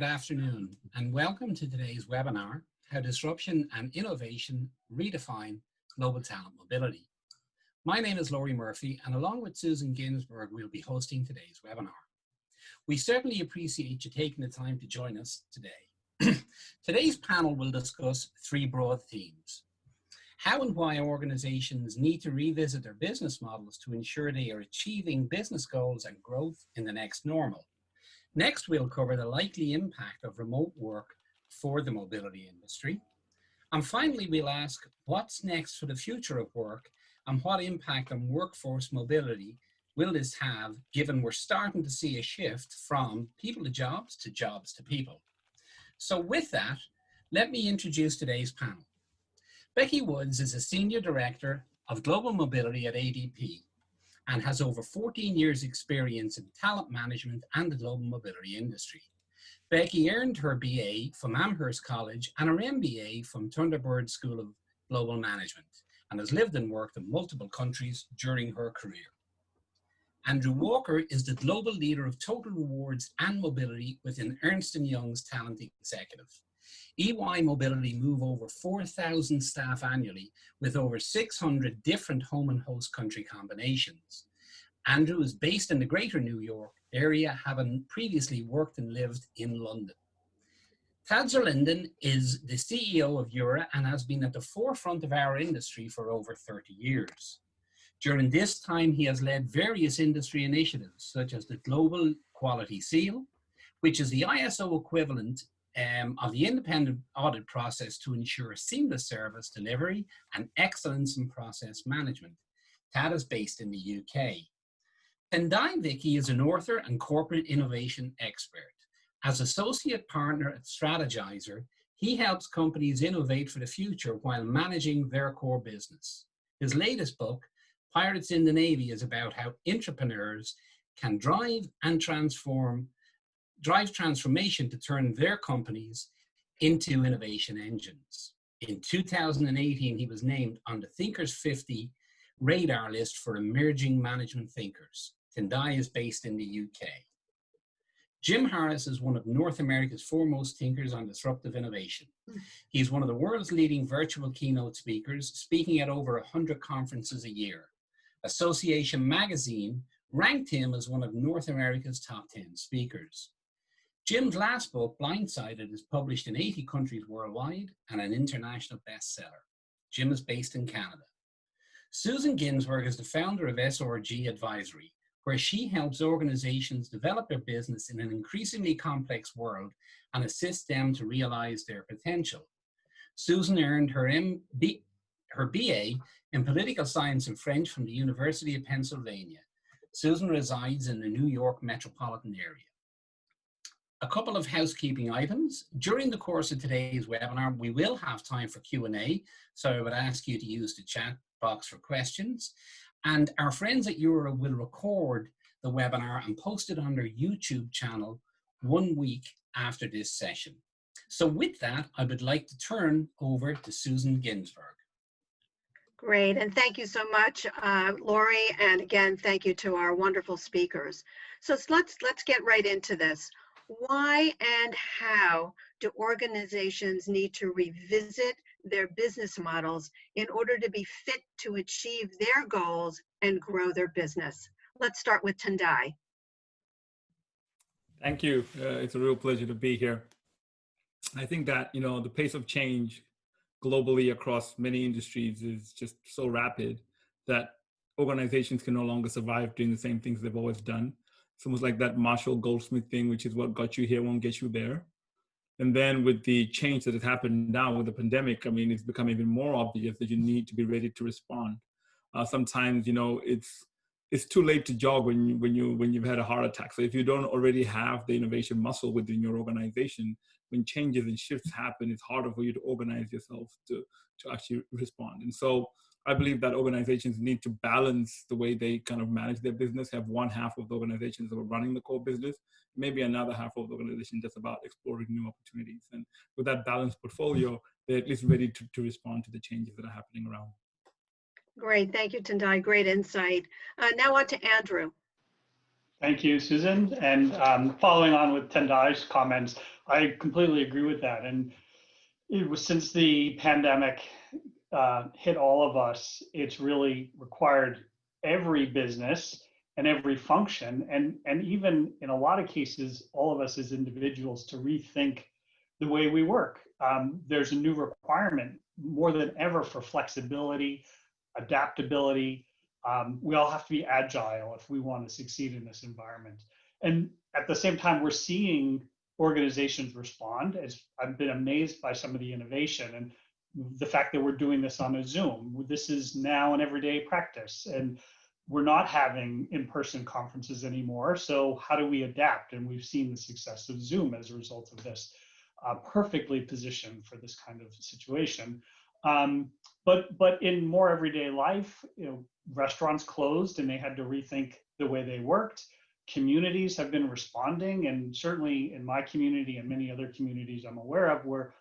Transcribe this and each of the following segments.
good afternoon, and welcome to today's webinar, How Disruption and Innovation Redefine Global Talent Mobility. My name is Laurie Murphy, and along with Susan Ginsberg, we'll be hosting today's webinar. We certainly appreciate you taking the time to join us today. Today's panel will discuss three broad themes: how and why organizations need to revisit their business models to ensure they are achieving business goals and growth in the next normal. Next, we'll cover the likely impact of remote work for the mobility industry. And finally, we'll ask what's next for the future of work and what impact on workforce mobility will this have, given we're starting to see a shift from people to jobs to people. So with that, let me introduce today's panel. Becky Woods is a Senior Director of Global Mobility at ADP and has over 14 years experience in talent management and the global mobility industry. Becky earned her BA from Amherst College and her MBA from Thunderbird School of Global Management and has lived and worked in multiple countries during her career. Andrew Walker is the global leader of total rewards and mobility within Ernst & Young's Talent Executive. EY Mobility move over 4,000 staff annually with over 600 different home and host country combinations. Andrew is based in the greater New York area, having previously worked and lived in London. Tad Zerlinden is the CEO of EuRA and has been at the forefront of our industry for over 30 years. During this time, he has led various industry initiatives, such as the Global Quality Seal, which is the ISO equivalent of the independent audit process to ensure seamless service delivery and excellence in process management. Tad is based in the UK. Tendai Vicky is an author and corporate innovation expert. As associate partner at Strategizer, he helps companies innovate for the future while managing their core business. His latest book, Pirates in the Navy, is about how entrepreneurs can drive transformation to turn their companies into innovation engines. In 2018, he was named on the Thinkers 50 radar list for emerging management thinkers. Tendai is based in the UK. Jim Harris is one of North America's foremost thinkers on disruptive innovation. He's one of the world's leading virtual keynote speakers, speaking at over 100 conferences a year. Association Magazine ranked him as one of North America's top 10 speakers. Jim's last book, Blindsided, is published in 80 countries worldwide and an international bestseller. Jim is based in Canada. Susan Ginsberg is the founder of SRG Advisory, where she helps organizations develop their business in an increasingly complex world and assists them to realize their potential. Susan earned her BA in Political Science and French from the University of Pennsylvania. Susan resides in the New York metropolitan area. A couple of housekeeping items. During the course of today's webinar, we will have time for Q&A, so I would ask you to use the chat box for questions. And our friends at EuRA will record the webinar and post it on their YouTube channel 1 week after this session. So with that, I would like to turn over to Susan Ginsberg. Great, and thank you so much, Laurie, and again, thank you to our wonderful speakers. So let's get right into this. Why and how do organizations need to revisit their business models in order to be fit to achieve their goals and grow their business? Let's start with Tendai. Thank you. It's a real pleasure to be here. I think that, the pace of change globally across many industries is just so rapid that organizations can no longer survive doing the same things they've always done. It's almost like that Marshall Goldsmith thing, which is what got you here won't get you there. And then with the change that has happened now with the pandemic, it's become even more obvious that you need to be ready to respond. Sometimes, it's too late to jog when you've had a heart attack. So if you don't already have the innovation muscle within your organization, when changes and shifts happen, it's harder for you to organize yourself to actually respond. And so I believe that organizations need to balance the way they kind of manage their business, have one half of the organizations that are running the core business, maybe another half of the organization just about exploring new opportunities. And with that balanced portfolio, they're at least ready to respond to the changes that are happening around. Great, thank you, Tendai, great insight. Now on to Andrew. Thank you, Susan. And following on with Tendai's comments, I completely agree with that. And it was since the pandemic hit all of us, it's really required every business and every function, and even in a lot of cases, all of us as individuals to rethink the way we work. There's a new requirement more than ever for flexibility, adaptability. We all have to be agile if we want to succeed in this environment. And at the same time, we're seeing organizations respond. As I've been amazed by some of the innovation and the fact that we're doing this on a Zoom. This is now an everyday practice, and we're not having in-person conferences anymore. So how do we adapt? And we've seen the success of Zoom as a result of this, perfectly positioned for this kind of situation. But in more everyday life, restaurants closed and they had to rethink the way they worked. Communities have been responding, and certainly in my community and many other communities I'm aware of, where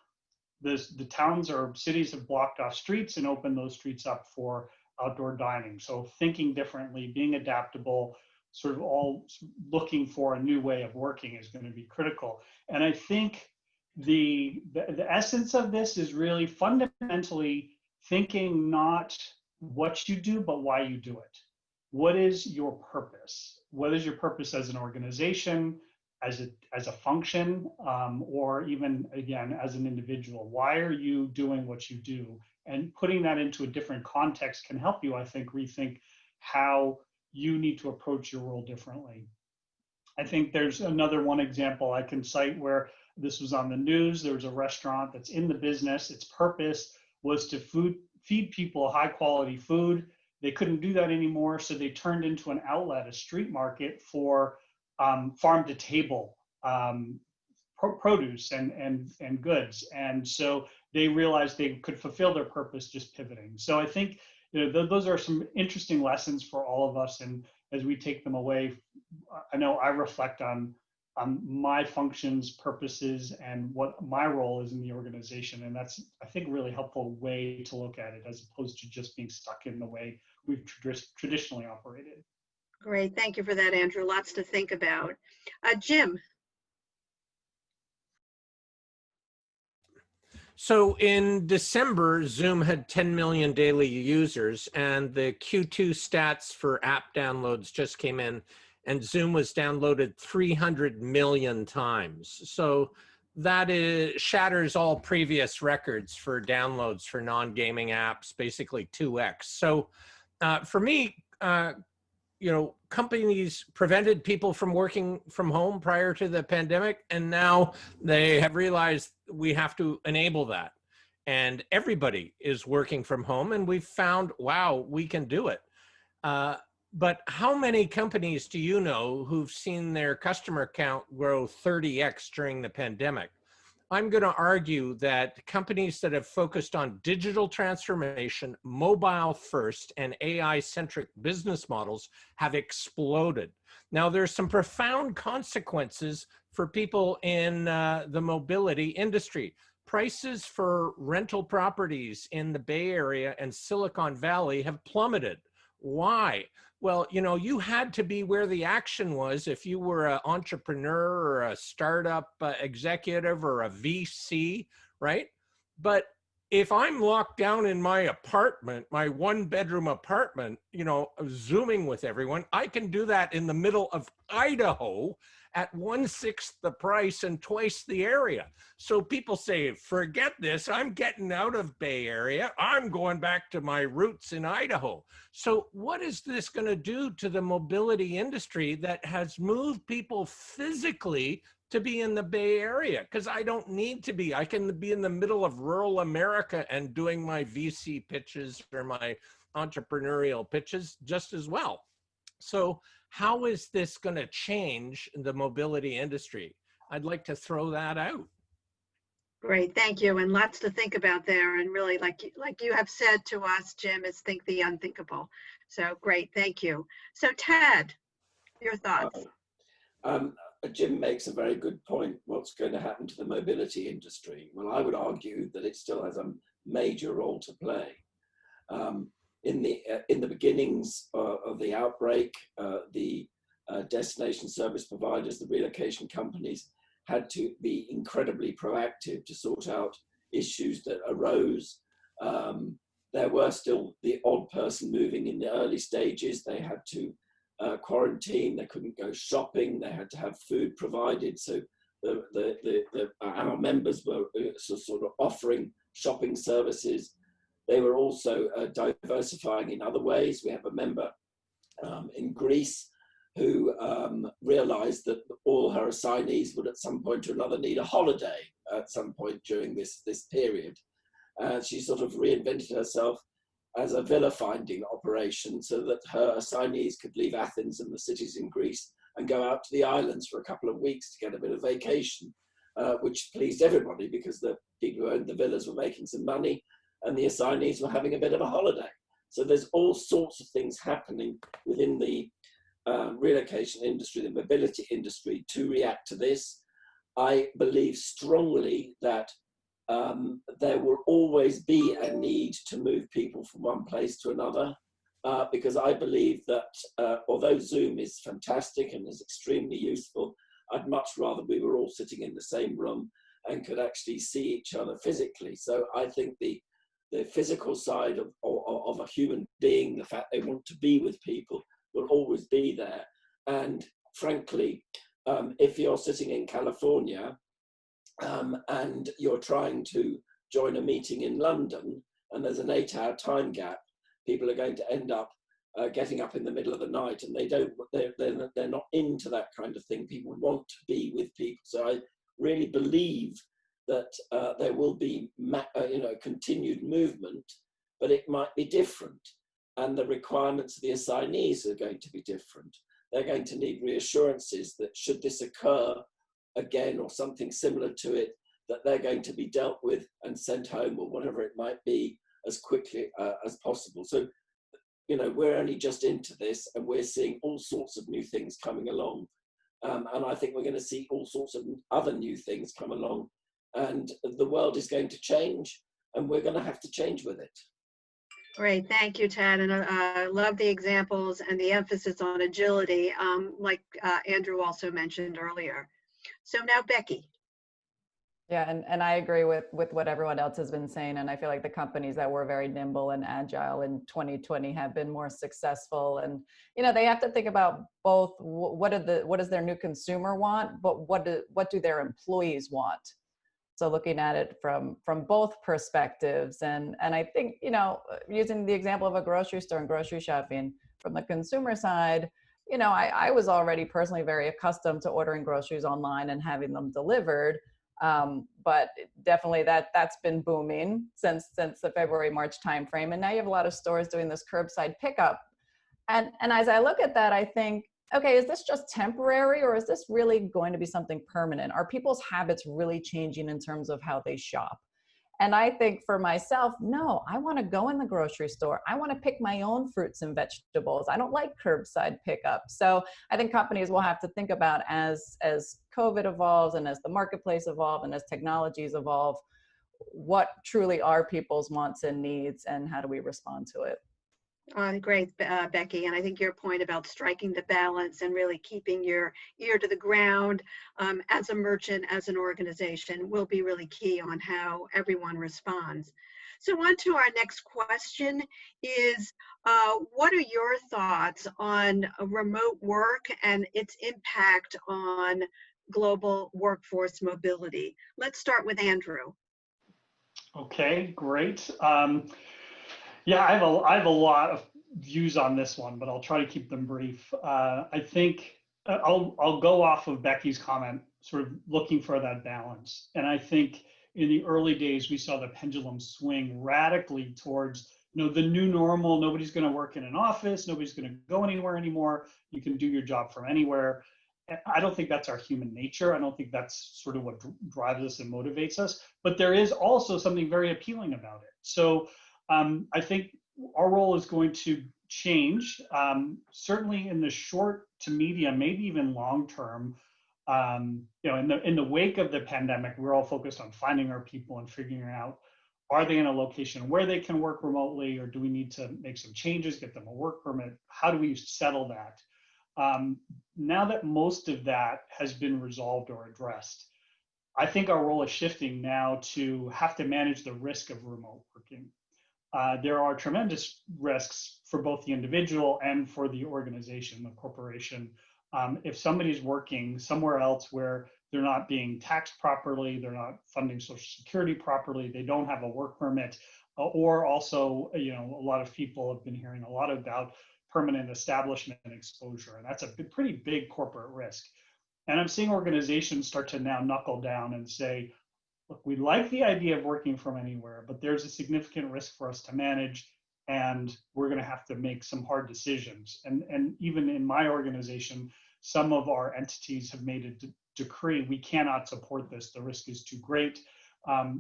the towns or cities have blocked off streets and opened those streets up for outdoor dining. So thinking differently, being adaptable, sort of all looking for a new way of working is going to be critical. And I think the essence of this is really fundamentally thinking not what you do, but why you do it. What is your purpose? What is your purpose as an organization, as a function, or even, again, as an individual? Why are you doing what you do? And putting that into a different context can help you, I think, rethink how you need to approach your role differently. I think there's another one example I can cite where this was on the news. There was a restaurant that's in the business. Its purpose was to feed people high quality food. They couldn't do that anymore, so they turned into an outlet, a street market for farm to table produce and goods. And so they realized they could fulfill their purpose just pivoting. So I think those are some interesting lessons for all of us. And as we take them away, I know I reflect on my functions, purposes, and what my role is in the organization. And that's, I think, a really helpful way to look at it, as opposed to just being stuck in the way we've traditionally operated. Great, thank you for that, Andrew. Lots to think about. Jim. So in December, Zoom had 10 million daily users, and the Q2 stats for app downloads just came in, and Zoom was downloaded 300 million times. So that shatters all previous records for downloads for non-gaming apps, basically 2x. So for me, companies prevented people from working from home prior to the pandemic, and now they have realized we have to enable that. And everybody is working from home, and we've found, wow, we can do it. But how many companies do you know who've seen their customer count grow 30x during the pandemic? I'm going to argue that companies that have focused on digital transformation, mobile first, and AI-centric business models have exploded. Now, there's some profound consequences for people in the mobility industry. Prices for rental properties in the Bay Area and Silicon Valley have plummeted. Why? Well, you had to be where the action was if you were an entrepreneur or a startup executive or a VC, right? But if I'm locked down in my apartment, my one-bedroom apartment, Zooming with everyone, I can do that in the middle of Idaho at 1/6 the price and twice the area. So people say, forget this, I'm getting out of Bay Area, I'm going back to my roots in Idaho. So what is this going to do to the mobility industry that has moved people physically to be in the Bay Area? Because I don't need to be. I can be in the middle of rural America and doing my VC pitches or my entrepreneurial pitches just as well. So how is this going to change the mobility industry? I'd like to throw that out. Great, thank you. And lots to think about there. And really, like you have said to us, Jim, is think the unthinkable. So great, thank you. So Ted, your thoughts? Jim makes a very good point. What's going to happen to the mobility industry? Well, I would argue that it still has a major role to play. In the beginnings of the outbreak, the destination service providers, the relocation companies, had to be incredibly proactive to sort out issues that arose. There were still the odd person moving in the early stages. They had to quarantine, they couldn't go shopping, they had to have food provided. So our members were sort of offering shopping services. They were also diversifying in other ways. We have a member in Greece who realized that all her assignees would at some point or another need a holiday at some point during this period. She sort of reinvented herself as a villa finding operation so that her assignees could leave Athens and the cities in Greece and go out to the islands for a couple of weeks to get a bit of vacation, which pleased everybody because the people who owned the villas were making some money and the assignees were having a bit of a holiday. So there's all sorts of things happening within the relocation industry, the mobility industry, to react to this. I believe strongly that there will always be a need to move people from one place to another, because I believe that although Zoom is fantastic and is extremely useful, I'd much rather we were all sitting in the same room and could actually see each other physically. So I think the physical side of a human being, the fact they want to be with people, will always be there. And frankly, if you're sitting in California and you're trying to join a meeting in London and there's an 8-hour time gap, people are going to end up getting up in the middle of the night, and they're not into that kind of thing. People want to be with people. So I really believe that there will be continued movement, but it might be different. And the requirements of the assignees are going to be different. They're going to need reassurances that should this occur again or something similar to it, that they're going to be dealt with and sent home or whatever it might be as quickly as possible. So, we're only just into this and we're seeing all sorts of new things coming along. And I think we're going to see all sorts of other new things come along, and the world is going to change and we're going to have to change with it. Great, thank you, Ted. And I love the examples and the emphasis on agility, like Andrew also mentioned earlier. So now Becky. Yeah, and I agree with what everyone else has been saying. And I feel like the companies that were very nimble and agile in 2020 have been more successful. And, they have to think about both what does their new consumer want, but what do their employees want? So looking at it from both perspectives. And I think, using the example of a grocery store and grocery shopping, from the consumer side, I was already personally very accustomed to ordering groceries online and having them delivered. But definitely that's been booming since the February, March timeframe. And now you have a lot of stores doing this curbside pickup. And as I look at that, I think, okay, is this just temporary or is this really going to be something permanent? Are people's habits really changing in terms of how they shop? And I think for myself, no, I want to go in the grocery store. I want to pick my own fruits and vegetables. I don't like curbside pickup. So I think companies will have to think about as COVID evolves and as the marketplace evolves and as technologies evolve, what truly are people's wants and needs and how do we respond to it? Great, Becky. And I think your point about striking the balance and really keeping your ear to the ground as a merchant, as an organization, will be really key on how everyone responds. So on to our next question is, what are your thoughts on remote work and its impact on global workforce mobility? Let's start with Andrew. Okay, great. Yeah, I have a lot of views on this one, but I'll try to keep them brief. I think I'll go off of Becky's comment, sort of looking for that balance. And I think in the early days, we saw the pendulum swing radically towards, the new normal. Nobody's going to work in an office. Nobody's going to go anywhere anymore. You can do your job from anywhere. I don't think that's our human nature. I don't think that's sort of what drives us and motivates us. But there is also something very appealing about it. So I think our role is going to change, certainly in the short to medium, maybe even long term. In the wake of the pandemic, we're all focused on finding our people and figuring out, are they in a location where they can work remotely, or do we need to make some changes, get them a work permit? How do we settle that? Now that most of that has been resolved or addressed, I think our role is shifting now to have to manage the risk of remote working. There are tremendous risks for both the individual and for the organization, the corporation. If somebody's working somewhere else where they're not being taxed properly, they're not funding Social Security properly, they don't have a work permit, or also, you know, a lot of people have been hearing a lot about permanent establishment exposure, and that's a pretty big corporate risk. And I'm seeing organizations start to now knuckle down and say, look, we like the idea of working from anywhere, but there's a significant risk for us to manage, and we're going to have to make some hard decisions. And even in my organization, some of our entities have made a decree, we cannot support this. The risk is too great.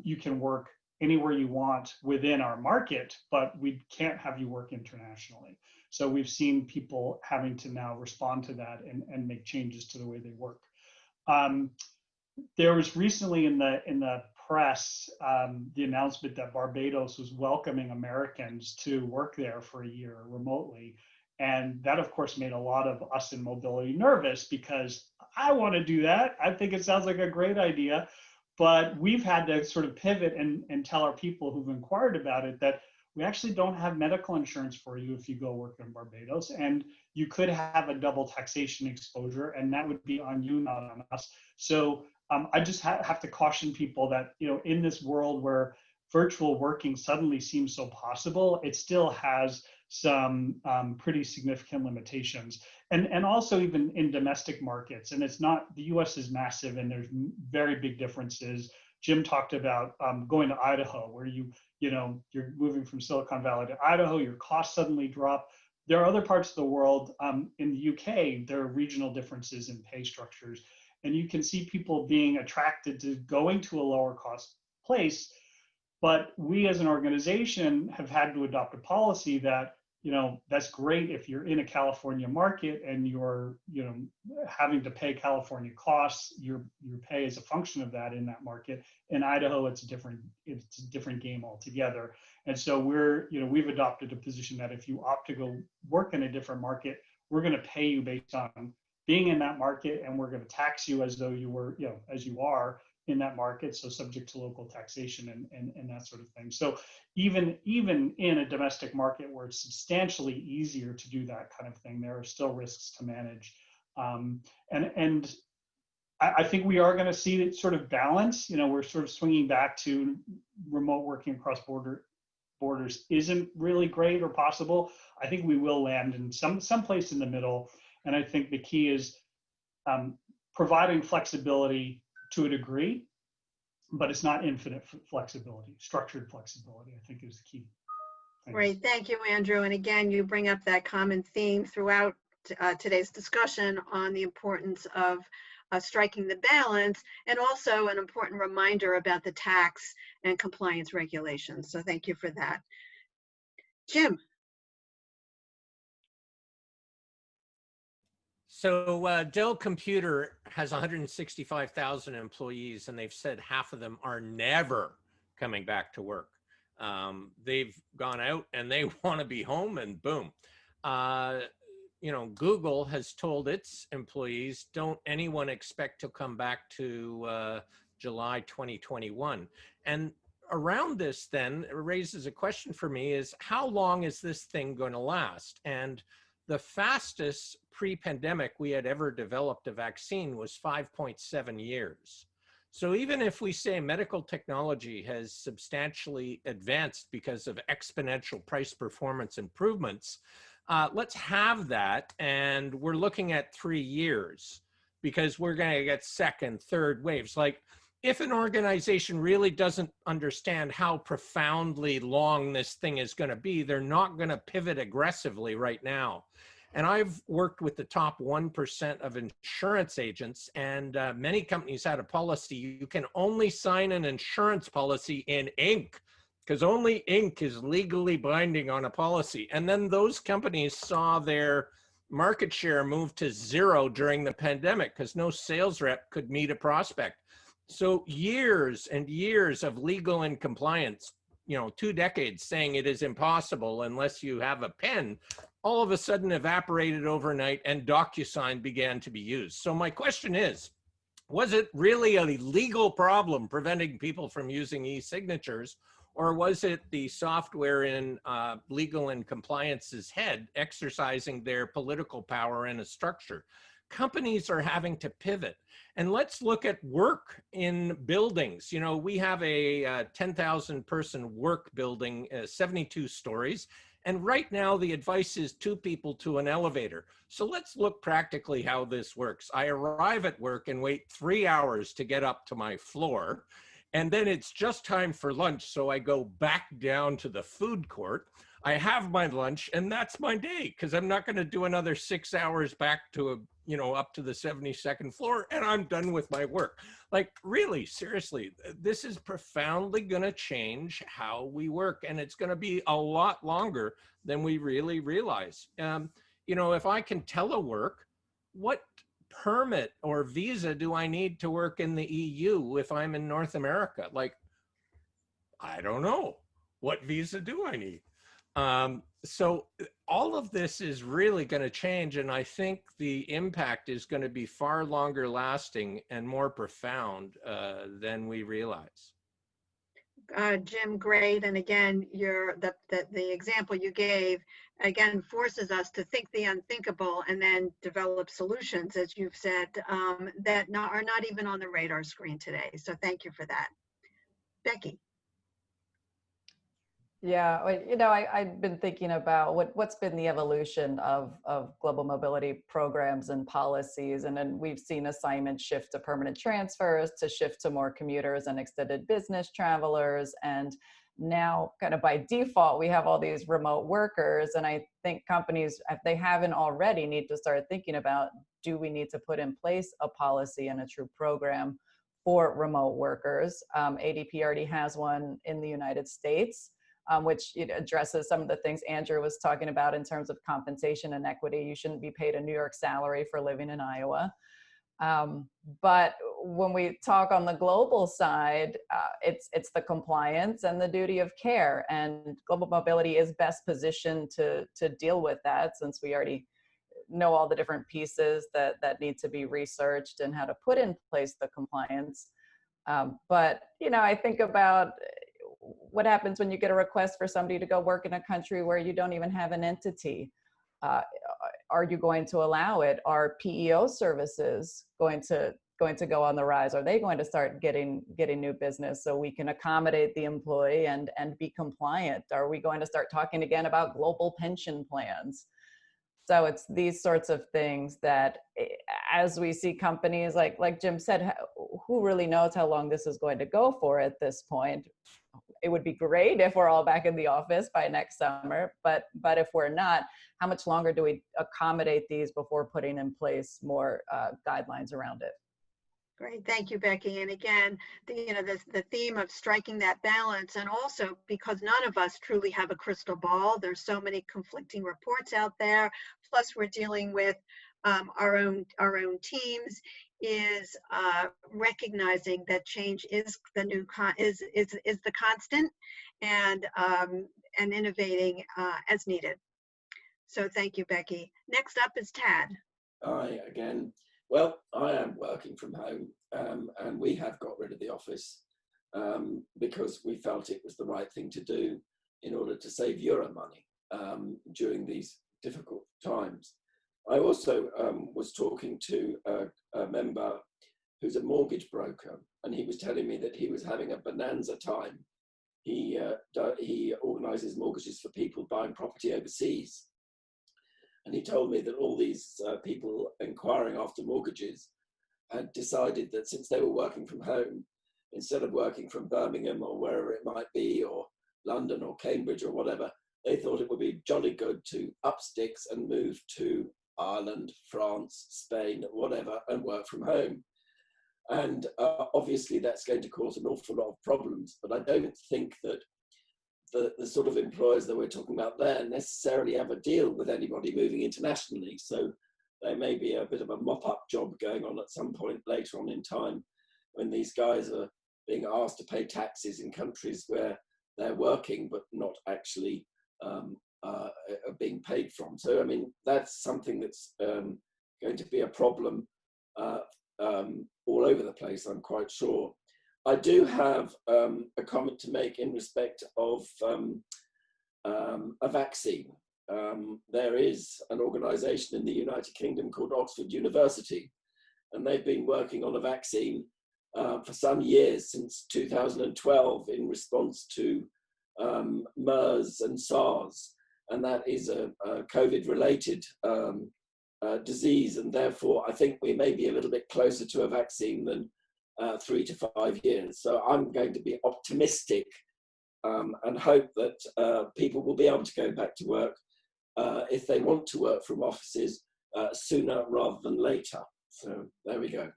You can work anywhere you want within our market, but we can't have you work internationally. So we've seen people having to now respond to that and make changes to the way they work. There was recently in the press the announcement that Barbados was welcoming Americans to work there for a year remotely. And that, of course, made a lot of us in mobility nervous, because I want to do that. I think it sounds like a great idea. But we've had to sort of pivot and tell our people who've inquired about it that we actually don't have medical insurance for you if you go work in Barbados, and you could have a double taxation exposure, and that would be on you, not on us. So I just have to caution people that, you know, in this world where virtual working suddenly seems so possible, it still has some pretty significant limitations. And also even in domestic markets, and it's not, the US is massive and there's very big differences. Jim talked about going to Idaho, where you're moving from Silicon Valley to Idaho, your costs suddenly drop. There are other parts of the world, in the UK, there are regional differences in pay structures. And you can see people being attracted to going to a lower cost place. But we as an organization have had to adopt a policy that, you know, that's great if you're in a California market and you're, you know, having to pay California costs, your pay is a function of that in that market. In Idaho, it's a different game altogether. And so we've adopted a position that if you opt to go work in a different market, we're going to pay you based on being in that market, and we're going to tax you as though you were, you know, as you are in that market, so subject to local taxation and that sort of thing. So even in a domestic market where it's substantially easier to do that kind of thing, there are still risks to manage. And I think we are going to see it sort of balance. You know, we're sort of swinging back to remote working across borders isn't really great or possible. I think we will land in some place in the middle. And I think the key is providing flexibility to a degree, but it's not infinite flexibility. Structured flexibility, I think, is the key. Thanks. Great, thank you, Andrew. And again, you bring up that common theme throughout today's discussion on the importance of striking the balance, and also an important reminder about the tax and compliance regulations. So thank you for that. Jim. So Dell Computer has 165,000 employees, and they've said half of them are never coming back to work. They've gone out and they want to be home, and boom. You know, Google has told its employees, don't anyone expect to come back to July 2021. And around this then, it raises a question for me is, how long is this thing going to last? And the fastest pre-pandemic we had ever developed a vaccine was 5.7 years. So even if we say medical technology has substantially advanced because of exponential price performance improvements, let's have that. And we're looking at 3 years because we're going to get second, third waves. Like, if an organization really doesn't understand how profoundly long this thing is going to be, they're not going to pivot aggressively right now. And I've worked with the top 1% of insurance agents, and many companies had a policy. You can only sign an insurance policy in ink, because only ink is legally binding on a policy. And then those companies saw their market share move to 0 during the pandemic because no sales rep could meet a prospect. So years and years of legal and compliance, you know, 2 decades saying it is impossible unless you have a pen, all of a sudden evaporated overnight, and DocuSign began to be used. So my question is, Was it really a legal problem preventing people from using e-signatures, or was it the software in legal and compliance's head exercising their political power in a structure? Companies are having to pivot. And let's look at work in buildings. You know, we have a 10,000 person work building, 72 stories. And right now the advice is 2 people to an elevator. So let's look practically how this works. I arrive at work and wait 3 hours to get up to my floor. And then it's just time for lunch. So I go back down to the food court. I have my lunch and that's my day, because I'm not going to do another 6 hours back to up to the 72nd floor, and I'm done with my work. Like, really, seriously, this is profoundly going to change how we work, and it's going to be a lot longer than we really realize. If I can telework, what permit or visa do I need to work in the EU if I'm in North America? Like, I don't know. What visa do I need? So all of this is really going to change, and I think the impact is going to be far longer lasting and more profound than we realize. Jim, great. And again, the example you gave, again, forces us to think the unthinkable and then develop solutions, as you've said, that are not even on the radar screen today. So thank you for that. Becky. Yeah, I've been thinking about what's been the evolution of global mobility programs and policies. And then we've seen assignments shift to permanent transfers, to shift to more commuters and extended business travelers. And now kind of by default, we have all these remote workers. And I think companies, if they haven't already, need to start thinking about, do we need to put in place a policy and a true program for remote workers? ADP already has one in the United States. Which addresses some of the things Andrew was talking about in terms of compensation and equity. You shouldn't be paid a New York salary for living in Iowa. But when we talk on the global side, it's the compliance and the duty of care. And global mobility is best positioned to deal with that, since we already know all the different pieces that need to be researched and how to put in place the compliance. But I think about what happens when you get a request for somebody to go work in a country where you don't even have an entity. Are you going to allow it? Are PEO services going to go on the rise? Are they going to start getting new business so we can accommodate the employee and be compliant? Are we going to start talking again about global pension plans? So it's these sorts of things that, as we see companies, like Jim said, who really knows how long this is going to go for at this point? It would be great if we're all back in the office by next summer, but if we're not, how much longer do we accommodate these before putting in place more guidelines around it? Great, thank you, Becky. And again, the theme of striking that balance, and also because none of us truly have a crystal ball. There's so many conflicting reports out there. Plus, we're dealing with our own teams. Is recognizing that change is the new is the constant, and innovating as needed. So thank you, Becky. Next up is Tad. Hi again. Well, I am working from home, and we have got rid of the office because we felt it was the right thing to do in order to save EuRA money during these difficult times. I also was talking to a member who's a mortgage broker, and he was telling me that he was having a bonanza time. He organizes mortgages for people buying property overseas. And he told me that all these people inquiring after mortgages had decided that since they were working from home, instead of working from Birmingham or wherever it might be, or London or Cambridge or whatever, they thought it would be jolly good to up sticks and move to Ireland, France, Spain, whatever, and work from home. And obviously that's going to cause an awful lot of problems, but I don't think that the sort of employers that we're talking about there necessarily have a deal with anybody moving internationally. So there may be a bit of a mop-up job going on at some point later on in time when these guys are being asked to pay taxes in countries where they're working but not actually being paid from. So, I mean, that's something that's going to be a problem all over the place, I'm quite sure. I do have a comment to make in respect of a vaccine. There is an organization in the United Kingdom called Oxford University, and they've been working on a vaccine for some years, since 2012, in response to MERS and SARS. And that is a COVID-related disease. And therefore, I think we may be a little bit closer to a vaccine than 3 to 5 years. So I'm going to be optimistic and hope that people will be able to go back to work if they want to work from offices sooner rather than later. So there we go.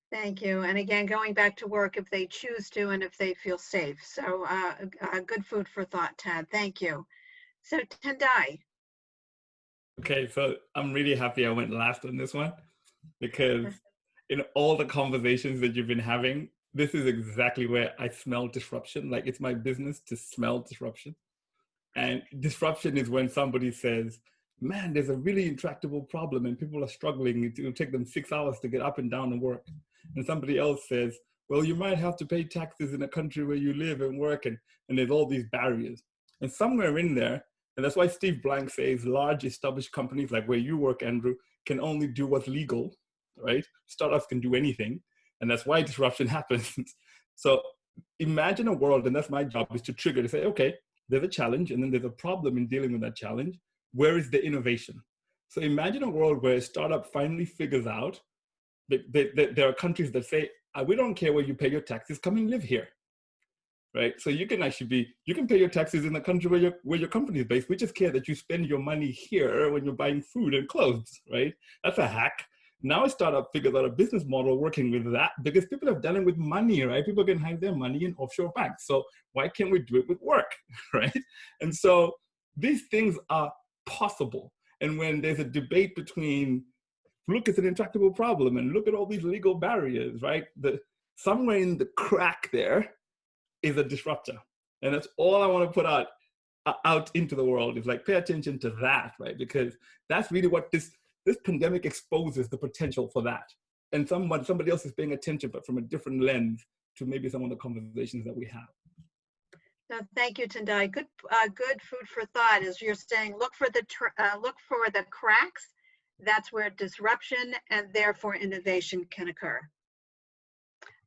Thank you. And again, going back to work if they choose to and if they feel safe. So good food for thought, Tad. Thank you. So Tendai. Okay, so I'm really happy I went last on this one, because in all the conversations that you've been having, this is exactly where I smell disruption. Like, it's my business to smell disruption. And disruption is when somebody says, man, there's a really intractable problem and people are struggling. It'll take them 6 hours to get up and down and work. And somebody else says, well, you might have to pay taxes in a country where you live and work, and there's all these barriers. And somewhere in there, and that's why Steve Blank says large established companies like where you work, Andrew, can only do what's legal, right? Startups can do anything. And that's why disruption happens. So imagine a world, and that's my job, is to trigger, to say, okay, there's a challenge and then there's a problem in dealing with that challenge. Where is the innovation? So imagine a world where a startup finally figures out that there are countries that say, we don't care where you pay your taxes, come and live here, right? So you can actually you can pay your taxes in the country where your company is based. We just care that you spend your money here when you're buying food and clothes, right? That's a hack. Now a startup figures out a business model working with that, because people have done it with money, right? People can hide their money in offshore banks. So why can't we do it with work, right? And so these things are possible. And when there's a debate between, look, it's an intractable problem, and look at all these legal barriers, right? Somewhere in the crack there is a disruptor. And that's all I want to put out into the world, is like, pay attention to that, right? Because that's really what this pandemic exposes, the potential for that. And somebody else is paying attention, but from a different lens to maybe some of the conversations that we have. No, thank you, Tendai. Good food for thought. As you're saying, look for the cracks. That's where disruption and therefore innovation can occur.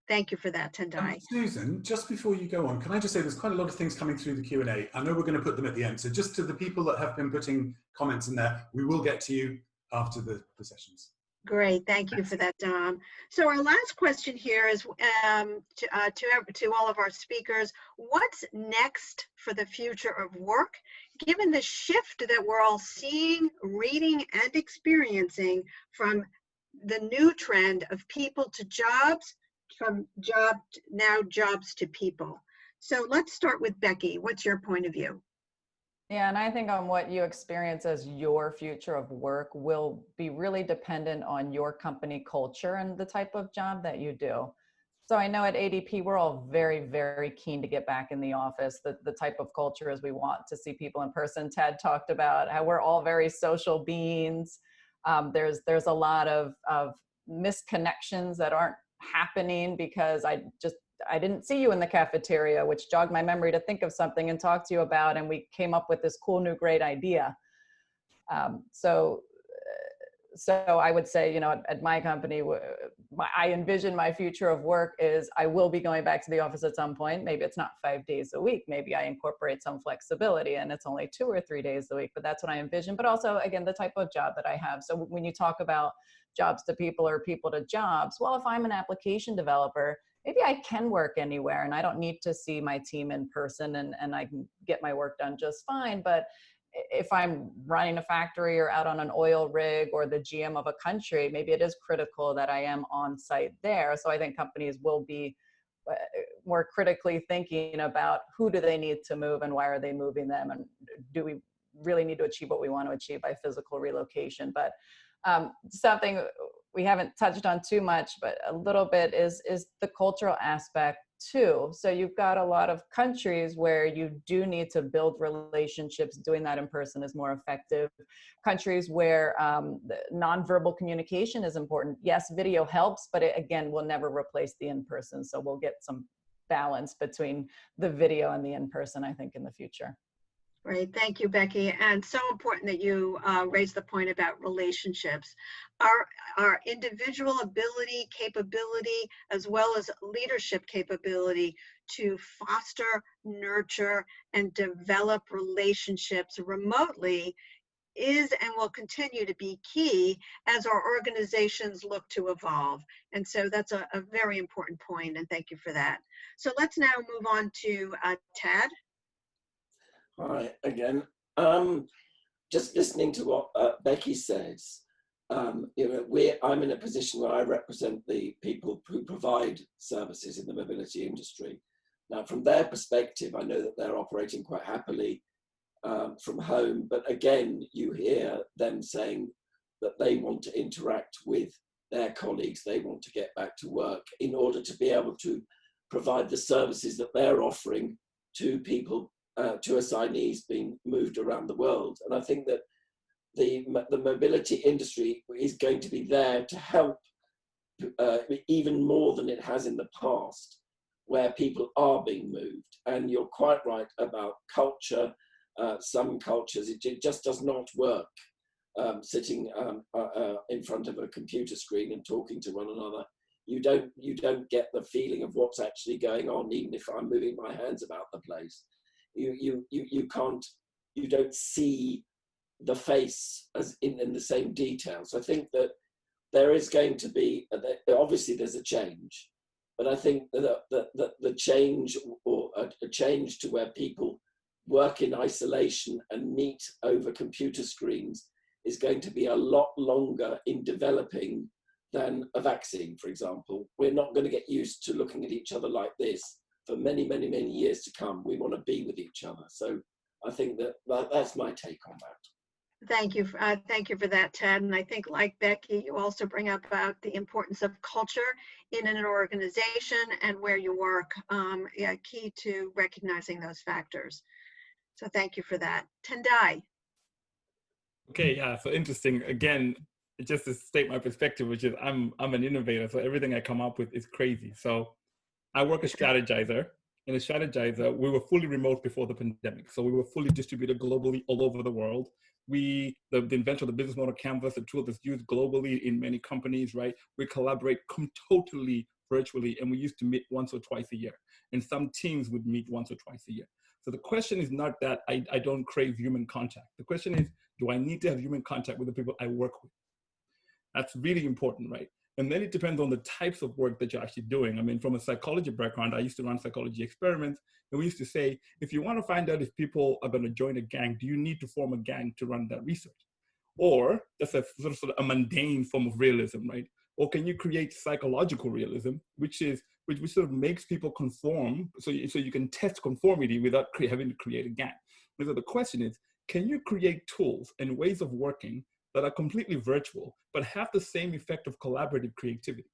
Thank you for that, Tendai. Susan, just before you go on, can I just say there's quite a lot of things coming through the Q&A. I know we're going to put them at the end. So just to the people that have been putting comments in there, we will get to you after the sessions. Great, thank you for that, Dom. So our last question here is to all of our speakers: what's next for the future of work, given the shift that we're all seeing, reading, and experiencing from the new trend of people to jobs, from jobs to people? So let's start with Becky. What's your point of view? Yeah, and I think on what you experience as your future of work will be really dependent on your company culture and the type of job that you do. So I know at ADP, we're all very, very keen to get back in the office. The type of culture is we want to see people in person. Ted talked about how we're all very social beings. There's a lot of misconnections that aren't happening because I didn't see you in the cafeteria, which jogged my memory to think of something and talk to you about, and we came up with this cool new great idea. So I would say, at my company, I envision my future of work is I will be going back to the office at some point. Maybe it's not 5 days a week. Maybe I incorporate some flexibility and it's only 2 or 3 days a week, but that's what I envision. But also, again, the type of job that I have. So when you talk about jobs to people or people to jobs, well, if I'm an application developer, maybe I can work anywhere and I don't need to see my team in person and I can get my work done just fine. But if I'm running a factory or out on an oil rig or the GM of a country, maybe it is critical that I am on site there. So I think companies will be more critically thinking about who do they need to move and why are they moving them, and do we really need to achieve what we want to achieve by physical relocation. But something we haven't touched on too much, but a little bit is the cultural aspect too. So you've got a lot of countries where you do need to build relationships. Doing that in person is more effective. Countries where the nonverbal communication is important. Yes, video helps, but it, again, will never replace the in-person. So we'll get some balance between the video and the in-person, I think, in the future. Great, thank you, Becky. And so important that you raised the point about relationships. Our individual ability, capability, as well as leadership capability to foster, nurture, and develop relationships remotely is and will continue to be key as our organizations look to evolve. And so that's a very important point, and thank you for that. So let's now move on to Tad. Hi again. Just listening to what Becky says, you know, I'm in a position where I represent the people who provide services in the mobility industry. Now, from their perspective, I know that they're operating quite happily from home, but again, you hear them saying that they want to interact with their colleagues, they want to get back to work in order to be able to provide the services that they're offering to people, to assignees being moved around the world. And I think that the mobility industry is going to be there to help even more than it has in the past, where people are being moved. And you're quite right about culture. Some cultures, it just does not work sitting in front of a computer screen and talking to one another. You don't get the feeling of what's actually going on, even if I'm moving my hands about the place. You don't see the face as in the same detail. So I think that there is going to be, obviously there's a change, but I think that the change, or a change to where people work in isolation and meet over computer screens, is going to be a lot longer in developing than a vaccine, for example. We're not going to get used to looking at each other like this for many, many, many years to come. We want to be with each other. So I think that's my take on that. Thank you for that, Ted. And I think, like Becky, you also bring up about the importance of culture in an organization and where you work, key to recognizing those factors. So thank you for that. Tendai. Okay, yeah, so interesting. Again, just to state my perspective, which is I'm an innovator, so everything I come up with is crazy. So I work as strategizer. In a strategizer, we were fully remote before the pandemic. So we were fully distributed globally all over the world. The inventor of the business model canvas, a tool that's used globally in many companies, right? We collaborate totally virtually, and we used to meet once or twice a year. And some teams would meet once or twice a year. So the question is not that I don't crave human contact. The question is, do I need to have human contact with the people I work with? That's really important, right? And then it depends on the types of work that you're actually doing. I mean, from a psychology background, I used to run psychology experiments, and we used to say, if you want to find out if people are going to join a gang, do you need to form a gang to run that research? Or that's a sort of a mundane form of realism, right? Or can you create psychological realism, which sort of makes people conform, so you can test conformity without having to create a gang. And so the question is, can you create tools and ways of working that are completely virtual, but have the same effect of collaborative creativity,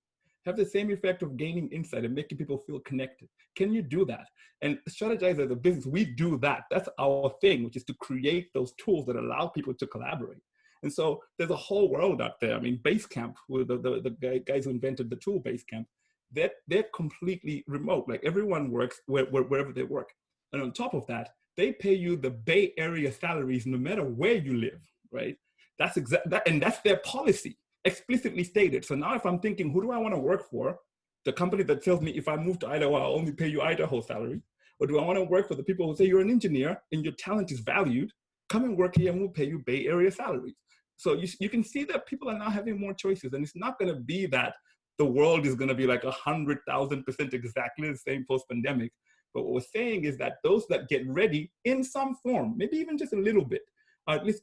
have the same effect of gaining insight and making people feel connected? Can you do that? And Strategize as a business, we do that. That's our thing, which is to create those tools that allow people to collaborate. And so there's a whole world out there. I mean, Basecamp, the guys who invented the tool Basecamp, they're completely remote. Like, everyone works wherever they work. And on top of that, they pay you the Bay Area salaries no matter where you live, right? That's and that's their policy, explicitly stated. So now if I'm thinking, who do I want to work for? The company that tells me if I move to Idaho, I'll only pay you Idaho salary. Or do I want to work for the people who say you're an engineer and your talent is valued? Come and work here and we'll pay you Bay Area salaries. So you can see that people are now having more choices, and it's not going to be that the world is going to be like 100,000% exactly the same post-pandemic. But what we're saying is that those that get ready in some form, maybe even just a little bit, are at least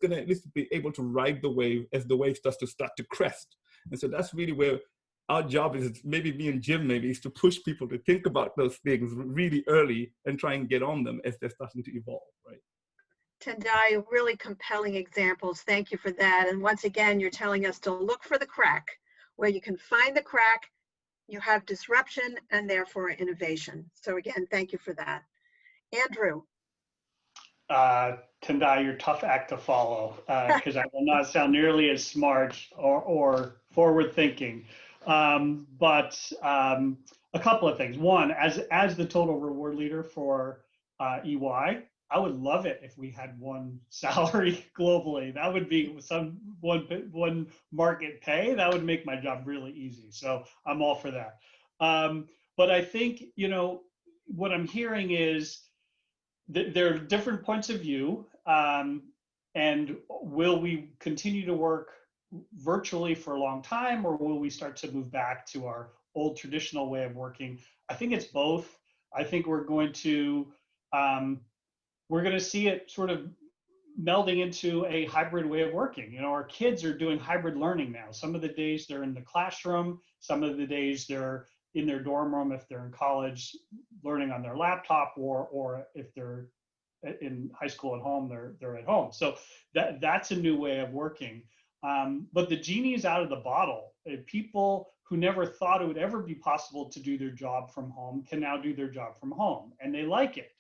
be able to ride the wave as the wave starts to crest. And so that's really where our job is, maybe me and Jim is to push people to think about those things really early and try and get on them as they're starting to evolve, right? Tendai, really compelling examples. Thank you for that. And once again, you're telling us to look for the crack. Where you can find the crack, you have disruption and therefore innovation. So again, thank you for that. Andrew. Tendai, you're a tough act to follow because I will not sound nearly as smart or forward thinking. But a couple of things. One, as the total reward leader for EY, I would love it if we had one salary globally. That would be one market pay. That would make my job really easy. So I'm all for that. But I think, what I'm hearing is there are different points of view. And will we continue to work virtually for a long time, or will we start to move back to our old traditional way of working? I think it's both. I think we're going to see it sort of melding into a hybrid way of working. Our kids are doing hybrid learning now. Some of the days they're in the classroom, some of the days they're in their dorm room if they're in college, learning on their laptop, or if they're in high school at home, they're at home. So that's a new way of working. But the genie is out of the bottle. People who never thought it would ever be possible to do their job from home can now do their job from home, and they like it.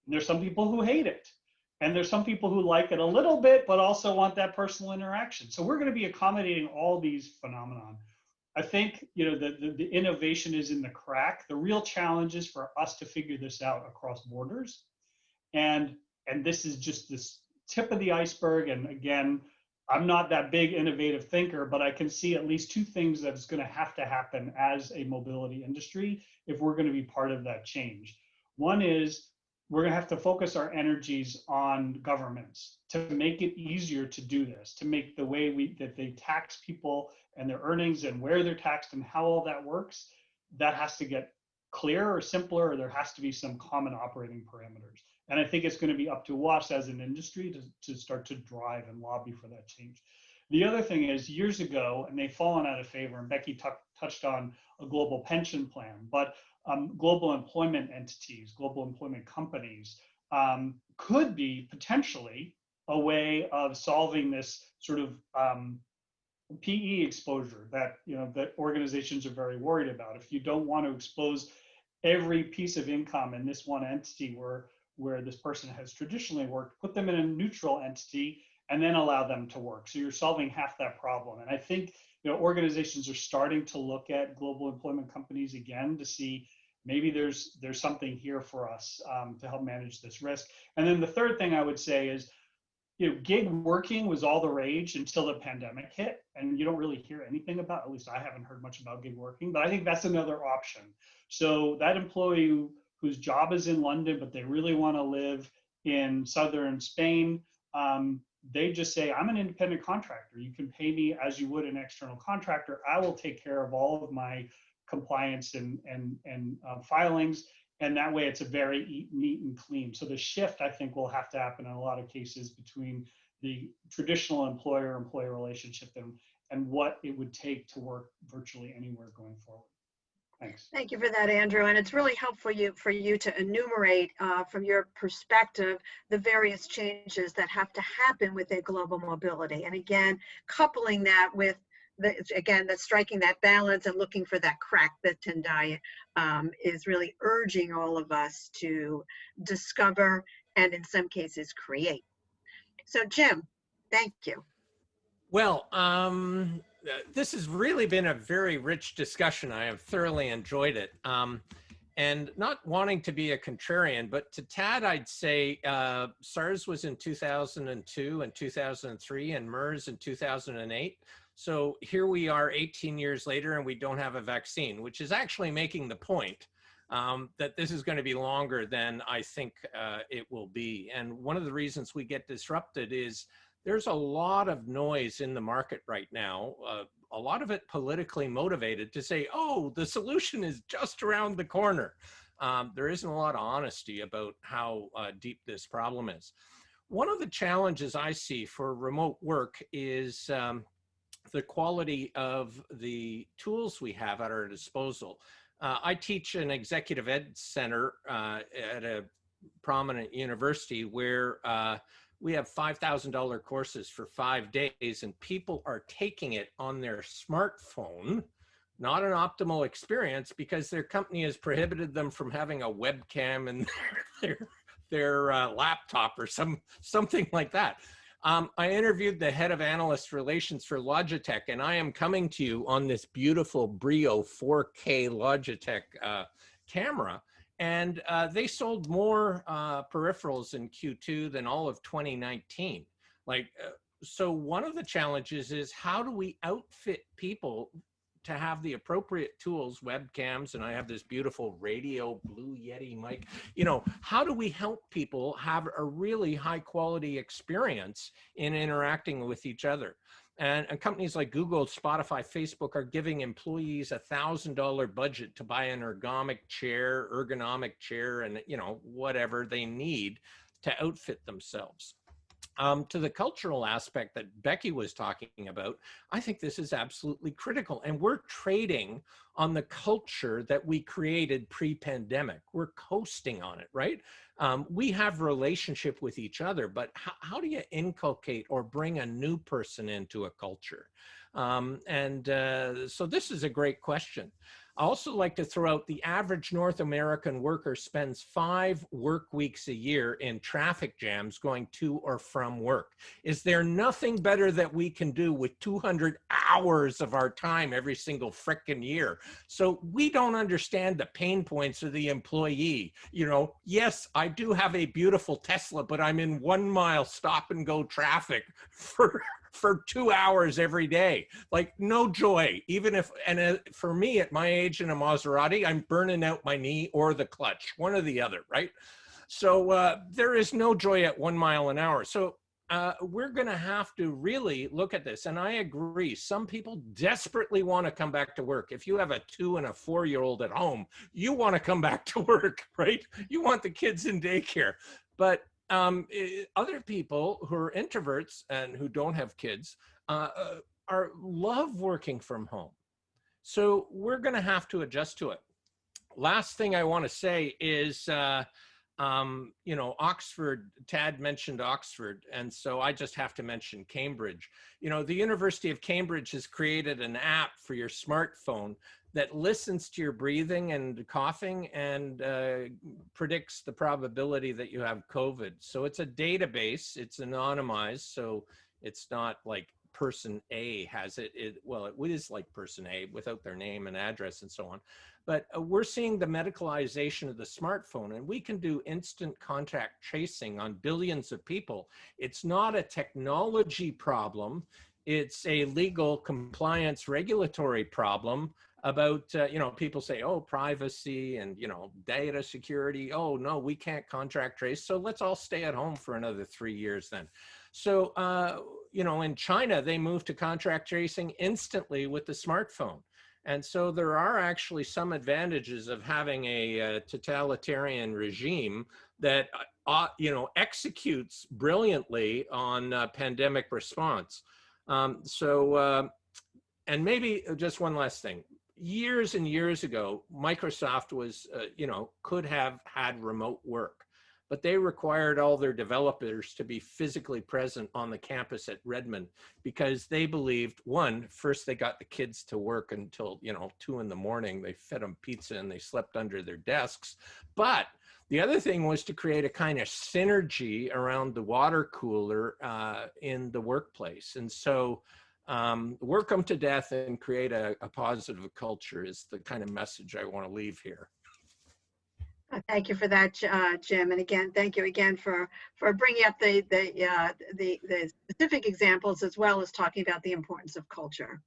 And there's some people who hate it. And there's some people who like it a little bit, but also want that personal interaction. So we're going to be accommodating all these phenomenon. I think, the innovation is in the crack. The real challenge is for us to figure this out across borders. And this is just this tip of the iceberg. And again, I'm not that big innovative thinker, but I can see at least two things that's going to happen as a mobility industry if we're going to be part of that change. One is we're going to have to focus our energies on governments to make it easier to do this, to make the way that they tax people and their earnings and where they're taxed and how all that works, that has to get clearer or simpler, or there has to be some common operating parameters. And I think it's going to be up to us as an industry to start to drive and lobby for that change. The other thing is, years ago, and they've fallen out of favor, and Becky touched on a global pension plan, but global employment entities, global employment companies could be potentially a way of solving this sort of PE exposure that that organizations are very worried about. If you don't want to expose every piece of income in this one entity where this person has traditionally worked, put them in a neutral entity and then allow them to work. So you're solving half that problem. And I think organizations are starting to look at global employment companies again to see maybe there's something here for us to help manage this risk. And then the third thing I would say is, gig working was all the rage until the pandemic hit, and you don't really hear anything about, at least I haven't heard much about gig working, but I think that's another option. So that employee whose job is in London, but they really want to live in southern Spain, they just say, I'm an independent contractor. You can pay me as you would an external contractor. I will take care of all of my compliance and filings. And that way it's a very neat and clean. So the shift, I think, will have to happen in a lot of cases between the traditional employer-employee relationship and what it would take to work virtually anywhere going forward. Thanks. Thank you for that, Andrew. And it's really helpful for you to enumerate from your perspective the various changes that have to happen with a global mobility. And again, coupling that with that's striking that balance and looking for that crack that Tendai is really urging all of us to discover and in some cases create. So Jim, thank you. Well, this has really been a very rich discussion. I have thoroughly enjoyed it. And not wanting to be a contrarian, but to Tad, I'd say SARS was in 2002 and 2003 and MERS in 2008. So here we are 18 years later and we don't have a vaccine, which is actually making the point that this is going to be longer than I think it will be. And one of the reasons we get disrupted is there's a lot of noise in the market right now, a lot of it politically motivated to say, oh, the solution is just around the corner. There isn't a lot of honesty about how deep this problem is. One of the challenges I see for remote work is the quality of the tools we have at our disposal. I teach an executive ed center at a prominent university where we have $5,000 courses for 5 days and people are taking it on their smartphone not an optimal experience because their company has prohibited them from having a webcam in their laptop or something like that. I interviewed the head of analyst relations for Logitech, and I am coming to you on this beautiful Brio 4K Logitech camera. And they sold more peripherals in Q2 than all of 2019. So one of the challenges is how do we outfit people to have the appropriate tools, webcams, and I have this beautiful radio Blue Yeti mic. You know, how do we help people have a really high quality experience in interacting with each other? And companies like Google, Spotify, Facebook are giving employees $1,000 budget to buy an ergonomic chair, and you know, whatever they need to outfit themselves. To the cultural aspect that Becky was talking about, I think this is absolutely critical. And we're trading on the culture that we created pre-pandemic. We're coasting on it, right? We have relationship with each other, but how do you inculcate or bring a new person into a culture? So this is a great question. I also like to throw out the average North American worker spends 5 work weeks a year in traffic jams going to or from work. Is there nothing better that we can do with 200 hours of our time every single frickin' year? So we don't understand the pain points of the employee. You know, yes, I do have a beautiful Tesla, but I'm in 1 mile stop and go traffic for 2 hours every day. Like, no joy. Even if, and for me at my age in a Maserati, I'm burning out my knee or the clutch, one or the other, right? So there is no joy at 1 mile an hour. So we're gonna have to really look at this. And I agree, some people desperately wanna come back to work. If you have a 2 and a 4-year-old at home, you wanna come back to work, right? You want the kids in daycare. But other people who are introverts and who don't have kids love working from home. So we're going to have to adjust to it. Last thing I want to say is, you know, Oxford, Tad mentioned Oxford, and so I just have to mention Cambridge. You know, the University of Cambridge has created an app for your smartphone that listens to your breathing and coughing and predicts the probability that you have COVID. So it's a database, it's anonymized, so it's not like person A has it. Well, it is like person A without their name and address and so on. But we're seeing the medicalization of the smartphone, and we can do instant contact tracing on billions of people. It's not a technology problem. It's a legal compliance regulatory problem about, you know, people say, oh, privacy and, you know, data security. Oh, no, we can't contact trace. So let's all stay at home for another 3 years then. So, you know, in China, they moved to contact tracing instantly with the smartphone. And so there are actually some advantages of having a totalitarian regime that, you know, executes brilliantly on pandemic response. And maybe just one last thing. Years and years ago, Microsoft was, you know, could have had remote work, but they required all their developers to be physically present on the campus at Redmond because they believed, one, first they got the kids to work until, you know, 2 in the morning. They fed them pizza and they slept under their desks. But the other thing was to create a kind of synergy around the water cooler in the workplace. And so work them to death and create a positive culture is the kind of message I want to leave here. Thank you for that, Jim. And again, thank you again for bringing up the specific examples as well as talking about the importance of culture.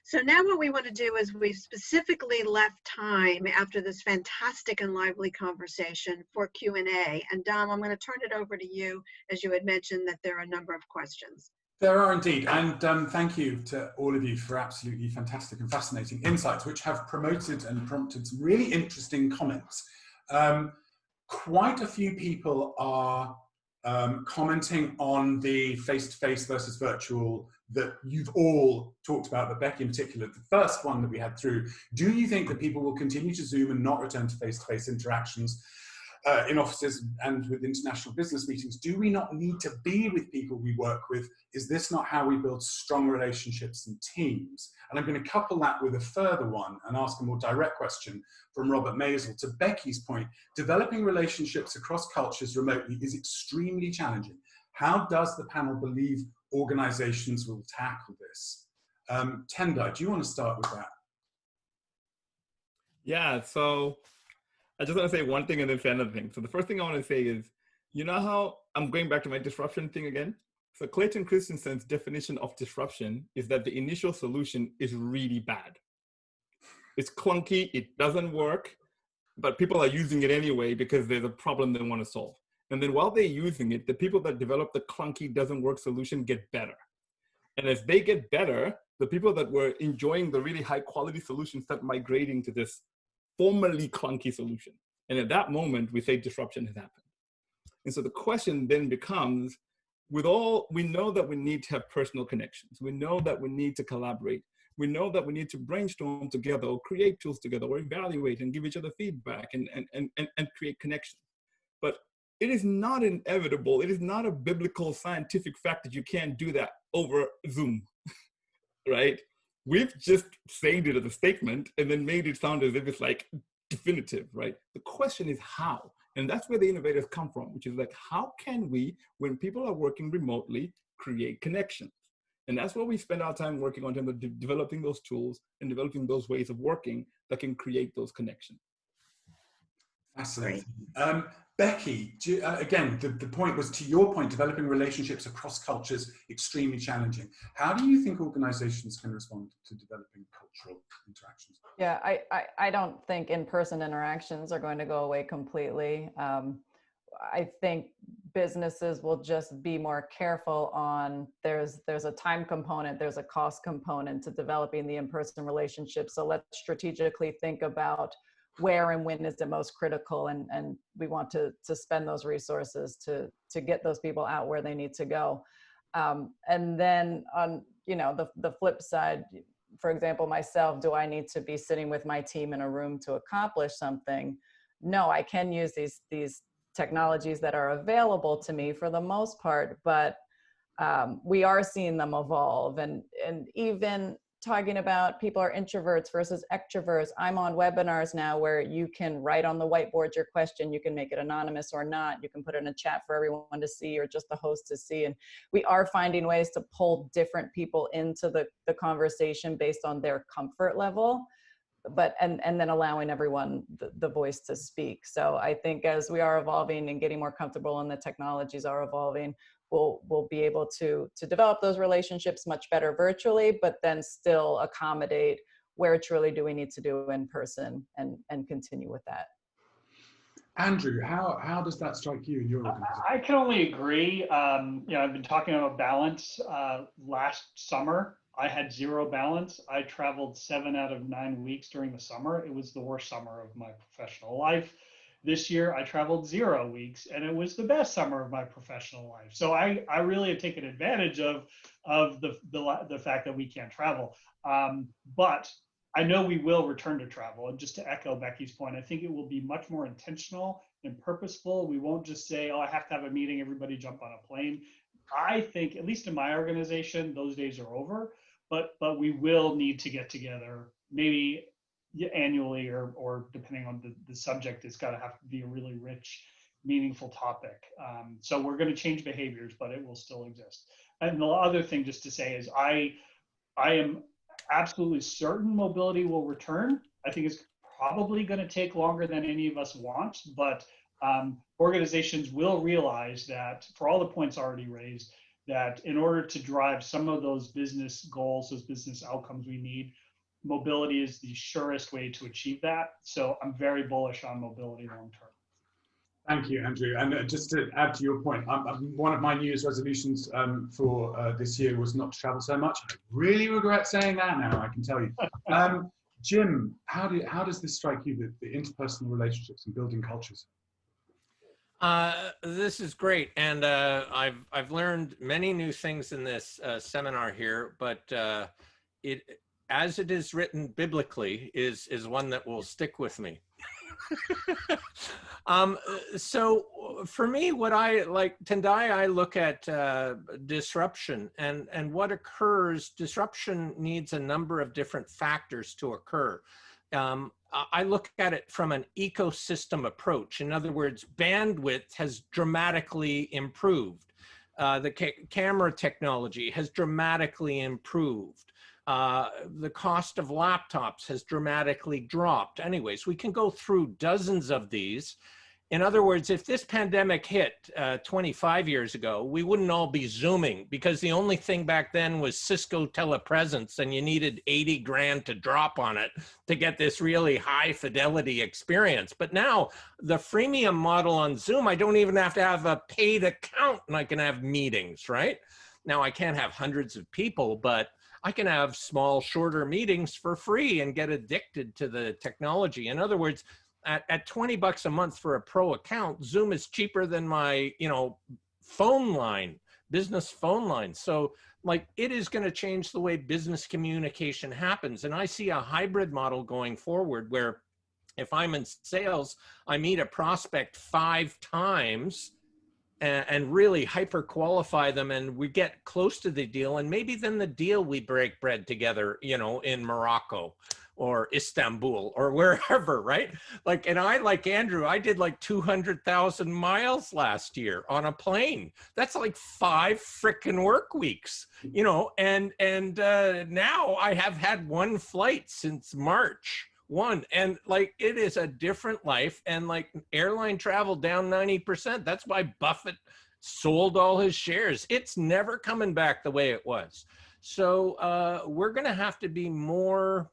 So now what we want to do is we've specifically left time after this fantastic and lively conversation for Q&A. And Dom, I'm going to turn it over to you, as you had mentioned that there are a number of questions. There are indeed, and thank you to all of you for absolutely fantastic and fascinating insights, which have promoted and prompted some really interesting comments. Quite a few people are commenting on the face-to-face versus virtual that you've all talked about, but Becky in particular, the first one that we had through. Do you think that people will continue to Zoom and not return to face-to-face interactions? in offices and with international business meetings, do we not need to be with people we work with? Is this not how we build strong relationships and teams? And I'm going to couple that with a further one and ask a more direct question from Robert Maisel. To Becky's point, developing relationships across cultures remotely is extremely challenging. How does the panel believe organizations will tackle this? Tendai, do you want to start with that? Yeah, so I just want to say one thing and then say another thing. So the first thing I want to say is, you know how I'm going back to my disruption thing again? So Clayton Christensen's definition of disruption is that the initial solution is really bad. It's clunky, it doesn't work, but people are using it anyway because there's a problem they want to solve. And then while they're using it, the people that develop the clunky doesn't work solution get better. And as they get better, the people that were enjoying the really high quality solution start migrating to this formerly clunky solution. And at that moment, we say disruption has happened. And so the question then becomes, we know that we need to have personal connections. We know that we need to collaborate. We know that we need to brainstorm together or create tools together or evaluate and give each other feedback and create connections. But it is not inevitable. It is not a biblical scientific fact that you can't do that over Zoom, right? We've just said it as a statement and then made it sound as if it's like definitive, right? The question is how, and that's where the innovators come from, which is like, how can we, when people are working remotely, create connections? And that's what we spend our time working on, in terms of developing those tools and developing those ways of working that can create those connections. Fascinating. Becky, again, the point was, to your point, developing relationships across cultures, extremely challenging. How do you think organizations can respond to developing cultural interactions? Yeah, I don't think in-person interactions are going to go away completely. I think businesses will just be more careful on, there's a time component, there's a cost component to developing the in-person relationship. So let's strategically think about where and when is the most critical, and we want to spend those resources to get those people out where they need to go. And then on, the flip side, for example, myself, do I need to be sitting with my team in a room to accomplish something? No, I can use these technologies that are available to me for the most part, but we are seeing them evolve, and even talking about people are introverts versus extroverts. I'm on webinars now where you can write on the whiteboard your question, you can make it anonymous or not, you can put it in a chat for everyone to see or just the host to see. And we are finding ways to pull different people into the conversation based on their comfort level, but and then allowing everyone the voice to speak. So I think as we are evolving and getting more comfortable and the technologies are evolving, we'll be able to develop those relationships much better virtually, but then still accommodate where truly do we need to do in person and continue with that. Andrew, how does that strike you in your organization? I can only agree. I've been talking about balance. Last summer, I had zero balance. I traveled 7 out of 9 weeks during the summer. It was the worst summer of my professional life. This year, I traveled 0 weeks, and it was the best summer of my professional life. So I really have taken advantage of the fact that we can't travel. But I know we will return to travel. And just to echo Becky's point, I think it will be much more intentional and purposeful. We won't just say, oh, I have to have a meeting, everybody jump on a plane. I think, at least in my organization, those days are over, but we will need to get together, maybe annually or depending on the subject. It's got to have to be a really rich, meaningful topic. So we're going to change behaviors, but it will still exist. And the other thing just to say is I am absolutely certain mobility will return. I think it's probably going to take longer than any of us want, but organizations will realize that, for all the points already raised, that in order to drive some of those business goals, those business outcomes we need, mobility is the surest way to achieve that. So I'm very bullish on mobility long term. Thank you, Andrew. And just to add to your point, one of my New Year's resolutions for this year was not to travel so much. I really regret saying that now, I can tell you. Jim, how does this strike you, the interpersonal relationships and building cultures? This is great, and I've learned many new things in this seminar here, but it, as it is written biblically, is one that will stick with me. So for me, what I like, Tendai, I look at disruption and what occurs. Disruption needs a number of different factors to occur. I look at it from an ecosystem approach. In other words, bandwidth has dramatically improved. The camera technology has dramatically improved. The cost of laptops has dramatically dropped. Anyways, we can go through dozens of these. In other words, if this pandemic hit 25 years ago, we wouldn't all be Zooming because the only thing back then was Cisco telepresence and you needed 80 grand to drop on it to get this really high fidelity experience. But now the freemium model on Zoom, I don't even have to have a paid account and I can have meetings, right? Now I can't have hundreds of people, but I can have small, shorter meetings for free and get addicted to the technology. In other words, at 20 bucks a month for a pro account, Zoom is cheaper than my, phone line, business phone line. So like it is going to change the way business communication happens. And I see a hybrid model going forward where if I'm in sales, I meet a prospect 5 times and really hyper qualify them and we get close to the deal. And maybe then the deal we break bread together, in Morocco or Istanbul or wherever, right? Like, and I, like Andrew, I did like 200,000 miles last year on a plane. That's like 5 frickin' work weeks, and now I have had 1 flight since March. And like, it is a different life, and like airline travel down 90%. That's why Buffett sold all his shares. It's never coming back the way it was. So we're going to have to be more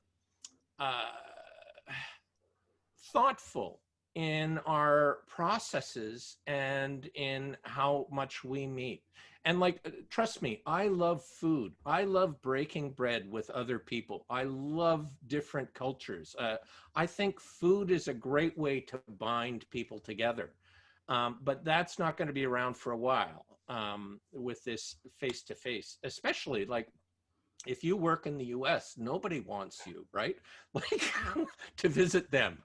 thoughtful in our processes and in how much we meet. And like, trust me, I love food. I love breaking bread with other people. I love different cultures. I think food is a great way to bind people together. But that's not going to be around for a while with this face-to-face, especially like if you work in the US, nobody wants you, right? Like to visit them.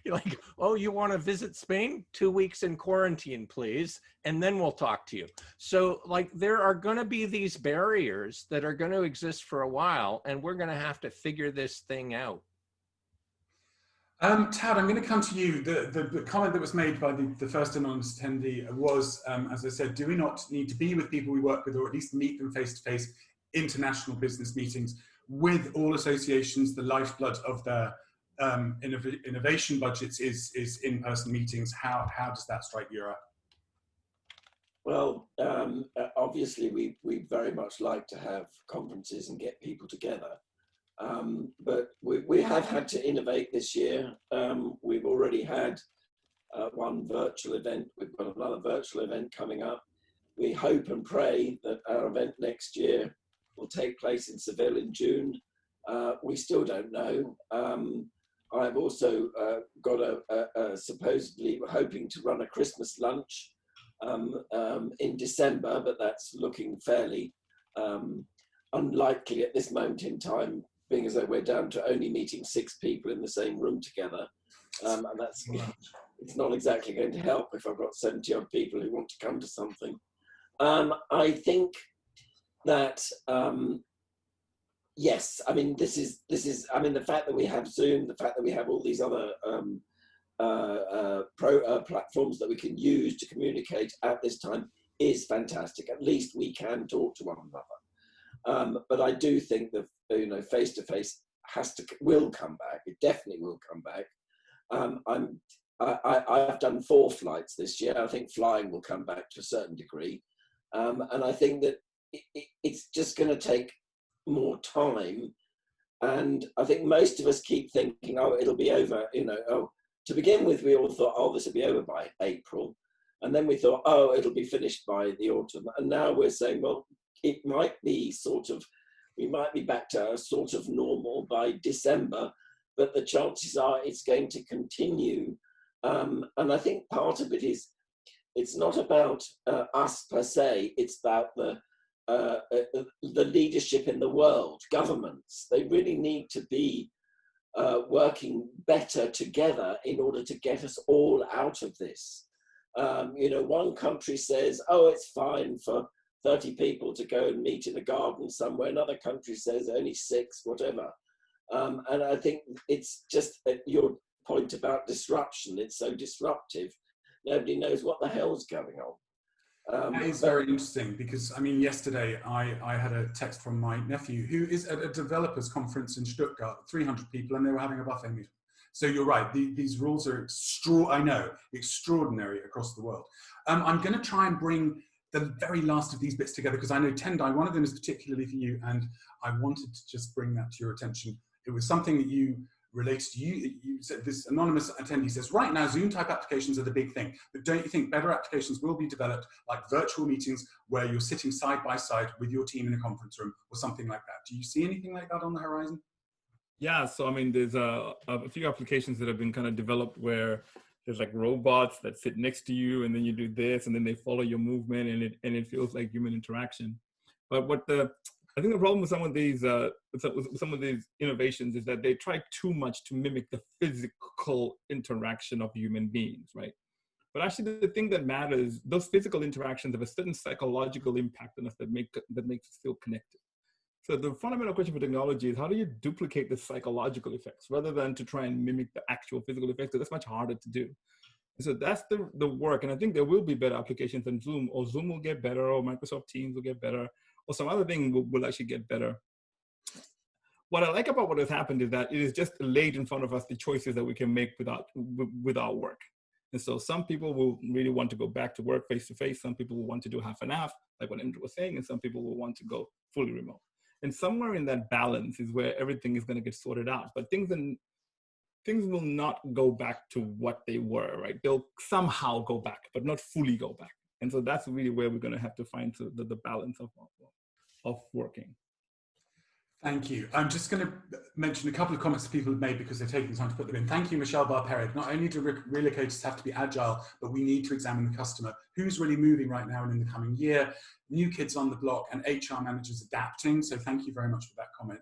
You're like, oh, you want to visit Spain? 2 weeks in quarantine, please. And then we'll talk to you. So like, there are going to be these barriers that are going to exist for a while, and we're going to have to figure this thing out. Tad, I'm going to come to you. The comment that was made by the first anonymous attendee was, as I said, do we not need to be with people we work with, or at least meet them face-to-face, international business meetings with all associations? The lifeblood of their innovation budgets is in-person meetings. How does that strike EuRA? Well, obviously we very much like to have conferences and get people together, but we have had to innovate this year. We've already had 1 virtual event. We've got another virtual event coming up. We hope and pray that our event next year will take place in Seville in June. We still don't know. I've also got a supposedly hoping to run a Christmas lunch in December, but that's looking fairly unlikely at this moment in time, being as though we're down to only meeting 6 people in the same room together. And that's, it's not exactly going to help if I've got 70 odd people who want to come to something. I think that, yes, I mean, this is, I mean, the fact that we have Zoom, the fact that we have all these other platforms that we can use to communicate at this time is fantastic. At least we can talk to one another. But I do think that, face-to-face will come back. It definitely will come back. I've done 4 flights this year. I think flying will come back to a certain degree. And I think that it's just going to take more time. And I think most of us keep thinking, oh, it'll be over, to begin with, we all thought, oh, this will be over by April. And then we thought, oh, it'll be finished by the autumn. And now we're saying, well, it might be we might be back to a sort of normal by December, but the chances are it's going to continue. And I think part of it is, it's not about us per se, it's about the leadership in the world, governments. They really need to be working better together in order to get us all out of this. You know, one country says, oh, it's fine for 30 people to go and meet in a garden somewhere. Another country says only 6, whatever. And I think it's just your point about disruption. It's so disruptive. Nobody knows what the hell's going on. That is very interesting because, I mean, yesterday I had a text from my nephew who is at a developers conference in Stuttgart, 300 people, and they were having a buffet meeting. So you're right, these rules are extraordinary across the world. I'm going to try and bring the very last of these bits together because I know Tendai, one of them is particularly for you, and I wanted to just bring that to your attention. It was something that you related to you said, this anonymous attendee says, right now Zoom type applications are the big thing, but don't you think better applications will be developed like virtual meetings where you're sitting side by side with your team in a conference room or something like that? Do you see anything like that on the horizon? Yeah, so I mean, there's a few applications that have been kind of developed where there's like robots that sit next to you and then you do this and then they follow your movement and it feels like human interaction. But I think the problem with some of these innovations is that they try too much to mimic the physical interaction of human beings, right? But actually, the thing that matters, those physical interactions have a certain psychological impact on us that makes us feel connected. So the fundamental question for technology is how do you duplicate the psychological effects rather than to try and mimic the actual physical effects? Because that's much harder to do. So that's the work. And I think there will be better applications than Zoom, or Zoom will get better, or Microsoft Teams will get better, or some other thing will actually get better. What I like about what has happened is that it is just laid in front of us the choices that we can make with our work. And so some people will really want to go back to work face-to-face. Some people will want to do half and half, like what Andrew was saying, and some people will want to go fully remote. And somewhere in that balance is where everything is going to get sorted out. But things will not go back to what they were, right? They'll somehow go back, but not fully go back. And so that's really where we're going to have to find the balance of working. Thank you. I'm just going to mention a couple of comments that people have made because they're taking time to put them in. Thank you, Michelle Barperig. Not only do relocators have to be agile, but we need to examine the customer. Who's really moving right now and in the coming year? New kids on the block and HR managers adapting. So thank you very much for that comment.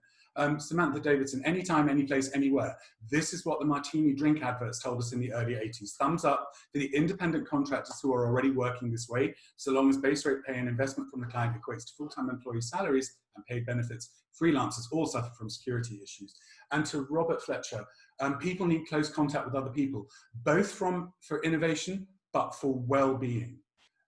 Samantha Davidson, anytime, anyplace, anywhere. This is what the martini drink adverts told us in the early 80s. Thumbs up for the independent contractors who are already working this way, so long as base rate pay and investment from the client equates to full-time employee salaries and paid benefits. Freelancers all suffer from security issues. And to Robert Fletcher, people need close contact with other people, both for innovation, but for well-being.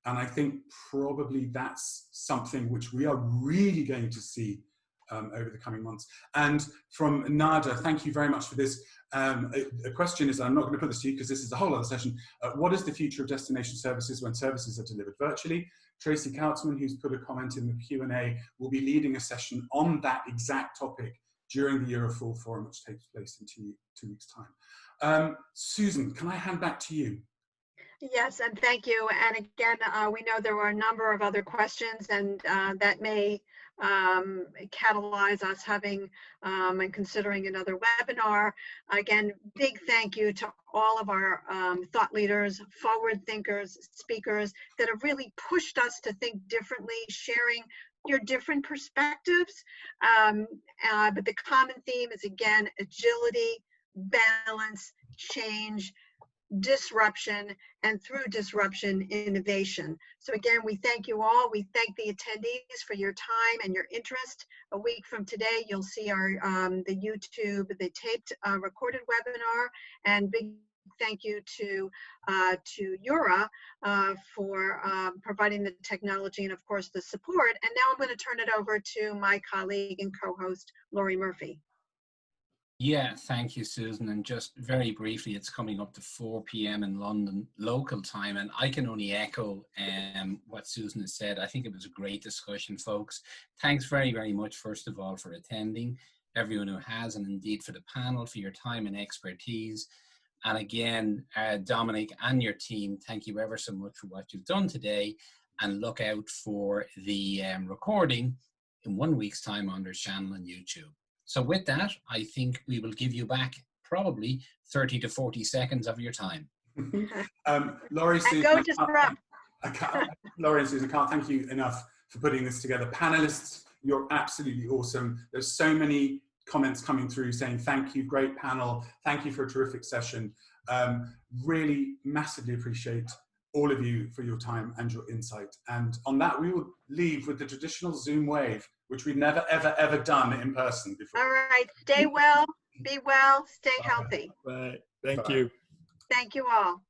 And I think probably that's something which we are really going to see over the coming months. And from Nada, thank you very much for this. A question is, I'm not going to put this to you because this is a whole other session. What is the future of destination services when services are delivered virtually? Tracy Kautzman, who's put a comment in the Q&A, will be leading a session on that exact topic during the EuRA Full Forum, which takes place in two weeks' time. Susan, can I hand back to you? Yes, and thank you. And again, we know there were a number of other questions, and that may catalyze us having and considering another webinar. Again, big thank you to all of our thought leaders, forward thinkers, speakers that have really pushed us to think differently, sharing your different perspectives. But the common theme is, again, agility, balance, change, disruption, and through disruption, innovation. So again, we thank you all. We thank the attendees for your time and your interest. A week from today, you'll see our the YouTube, the taped recorded webinar, and big thank you to EuRA for providing the technology and of course the support. And now I'm going to turn it over to my colleague and co-host, Laurie Murphy. Yeah, thank you, Susan. And just very briefly, it's coming up to 4 p.m. in London local time, and I can only echo what Susan has said. I think it was a great discussion, folks. Thanks very, very much, first of all, for attending, everyone who has, and indeed for the panel, for your time and expertise. And again, Dominic and your team, thank you ever so much for what you've done today, and look out for the recording in 1 week's time on their channel on YouTube. So with that, I think we will give you back probably 30 to 40 seconds of your time. Laurie, Susan, go disrupt. Laurie and Susan, I can't thank you enough for putting this together. Panelists, you're absolutely awesome. There's so many comments coming through saying thank you, great panel, thank you for a terrific session. Really massively appreciate all of you for your time and your insight. And on that, we will leave with the traditional Zoom wave, which we've never, ever, ever done in person before. All right. Stay well, be well, stay healthy. Right. Thank Bye. you. Thank you all.